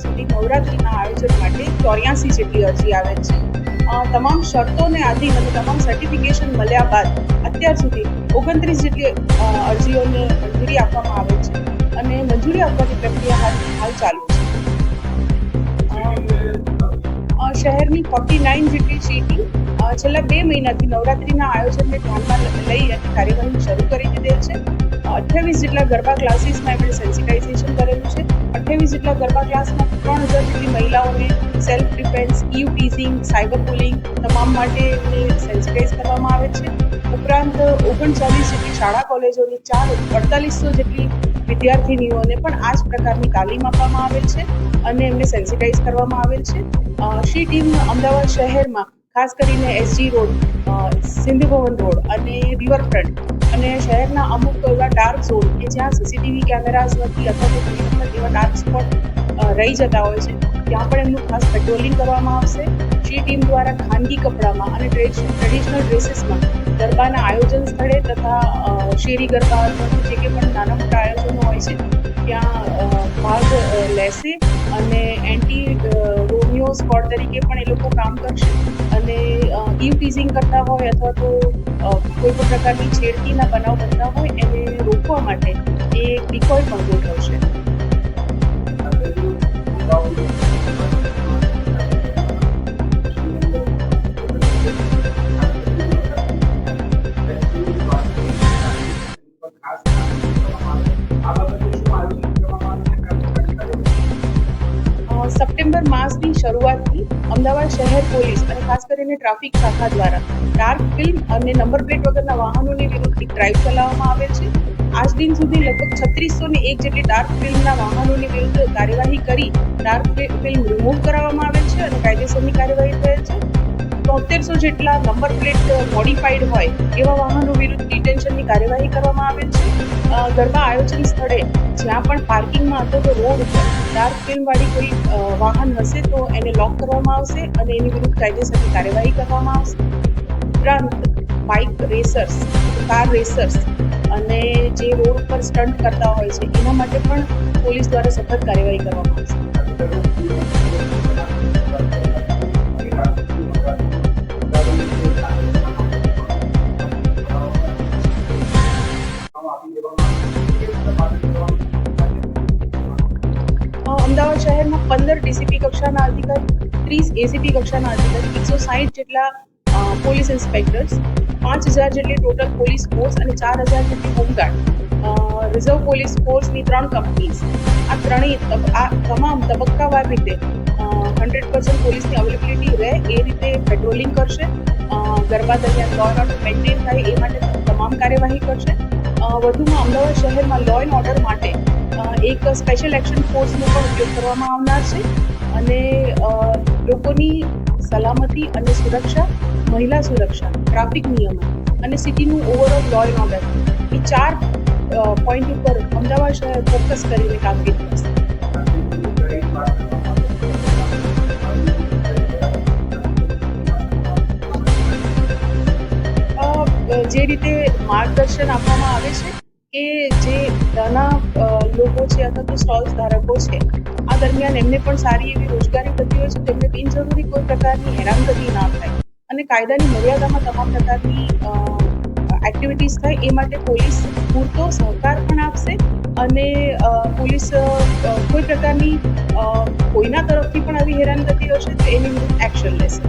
અત્યાર સુધી નવરાત્રિના આયોજન માટે 84 જેટલી અરજી આવે છે. તમામ શરતોને આધીન અને તમામ સર્ટિફિકેશન મળ્યા બાદ અત્યાર સુધી 29 જેટલી અરજીઓને મંજૂરી આપવામાં આવે છે અને મંજૂરી આપવાની પ્રક્રિયા હાલ ચાલુ છે. શહેરની 49 જેટલી સીટી છેલ્લા 2 મહિનાથી નવરાત્રિના આયોજનને ધ્યાનમાં લઈ અને કાર્યવાહી શરૂ કરી દીધેલ છે. 28 જેટલા ગરબા ક્લાસીસમાં એમણે સેન્સિટાઇઝેશન કરેલું છે. 28 જેટલા ગરબા ક્લાસમાં 3000 જેટલી મહિલાઓને self defence, eve teasing, cyber bullying તમામ માટે સેન્સિટાઇઝ કરવામાં આવે છે. ઉપરાંત 39 જેટલી શાળા કોલેજોની 4800 જેટલી વિદ્યાર્થીનીઓને પણ આ જ પ્રકારની તાલીમ આપવામાં આવેલ છે અને એમને સેન્સિટાઇઝ કરવામાં આવેલ છે. શી ટીમ અમદાવાદ શહેરમાં ખાસ કરીને SG road, Sindhu Bhavan road અને રિવરફ્રન્ટ અને શહેરના અમુક એવા ડાર્ક ઝોન કે જ્યાં સીસીટીવી કેમેરાઝ નથી અથવા તો ઘણી વખત એવા ડાર્ક સ્પોટ રહી જતા હોય છે, ત્યાં પણ એમનું ખાસ પેટ્રોલિંગ કરવામાં આવશે. શી ટીમ દ્વારા ખાનગી કપડામાં અને ટ્રેડિશનલ ડ્રેસીસમાં ગરબાના આયોજન સ્થળે તથા શેરી ગરબા અથવા જે કે પણ નાના મોટા આયોજનો હોય છે ત્યાં ભાગ લેશે અને એન્ટી રોમિયો સ્કોડ તરીકે પણ એ લોકો કામ કરશે અને ઇવ ટીઝિંગ કરતા હોય અથવા તો કોઈ પણ પ્રકારની છેડતીના બનાવ બનતા હોય એને રોકવા માટે એ ડિકોય પણ ગોઠવશે. સપ્ટેમ્બર માસની શરૂઆતથી અમદાવાદ શહેર પોલીસ અને ખાસ કરીને ટ્રાફિક શાખા દ્વારા ડાર્ક ફિલ્મ અને નંબર પ્લેટ વગરના વાહનોની વિરુદ્ધ એક ડ્રાઇવ ચલાવવામાં આવે છે. આજ દિન સુધી લગભગ 3601 જેટલી ડાર્ક ફિલ્મના વાહનોની વિરુદ્ધ કાર્યવાહી કરી ડાર્ક ફિલ્મ રિમૂવ કરાવવામાં આવે છે અને કાયદેસરની કાર્યવાહી થયેલ છે. 7300 જેટલા નંબર પ્લેટ મોડિફાઈડ હોય એવા વાહનો વિરુદ્ધ ડિટેન્શનની કાર્યવાહી કરવામાં આવેલ છે. ગરબા આયોજન સ્થળે જ્યાં પણ પાર્કિંગમાં અથવા તો રોડ ઉપર ડાર્ક ફિલ્મવાળી કોઈ વાહન હશે તો એને લોક કરવામાં આવશે અને એની વિરુદ્ધ કાયદેસરની કાર્યવાહી કરવામાં આવશે. ઉપરાંત બાઇક રેસર્સ, કાર રેસર્સ અને જે રોડ ઉપર સ્ટન્ટ કરતા હોય છે એના માટે પણ પોલીસ દ્વારા સખત કાર્યવાહી કરવામાં આવશે. અમદાવાદ શહેરમાં 15 ડીસીપી કક્ષાના અધિકારી, 30 એસીપી કક્ષાના અધિકારી, 160 જેટલા પોલીસ ઇન્સ્પેક્ટર્સ, 5000 જેટલી ટોટલ પોલીસ ફોર્સ અને 4000 જેટલી હોમગાર્ડ, રિઝર્વ પોલીસ ફોર્સની 3 કંપનીઝ આ તમામ તબક્કાવાર રીતે 100% પોલીસની અવેલેબિલિટી રહે એ રીતે પેટ્રોલિંગ કરશે. ગરબા દરમિયાન લો એન્ડ ઓર્ડર મેન્ટેન થાય એ માટે તમામ કાર્યવાહી કરશે. વધુમાં અમદાવાદ શહેરમાં લો એન્ડ ઓર્ડર માટે એક સ્પેશિયલ એક્શન ફોર્સનો પણ ઉપયોગ કરવામાં આવનાર છે અને લોકોની સલામતી અને સુરક્ષા, મહિલા સુરક્ષા, ટ્રાફિક નિયમન અને સિટીનું ઓવરઓલ લો એન્ડ ઓર્ડર એ 4 પોઈન્ટ ઉપર અમદાવાદ શહેર ફોકસ કરીને કામગીરી કરશે. જે રીતે માર્ગદર્શન આપવામાં આવે છે કે જે નાના લોકો છે અથવા તો સ્ટોલ્સ ધારકો છે આ દરમિયાન એમને પણ સારી એવી રોજગારી થતી હોય છે, તેમને બિનજરૂરી કોઈ પ્રકારની હેરાનગતિ ના થાય અને કાયદાની મર્યાદામાં તમામ પ્રકારની એક્ટિવિટીઝ થાય એ માટે પોલીસ પૂરતો સહકાર પણ આપશે અને પોલીસ કોઈ પ્રકારની કોઈના તરફથી પણ આવી હેરાનગતિ હશે તો એની વિરુદ્ધ એક્શન લેશે.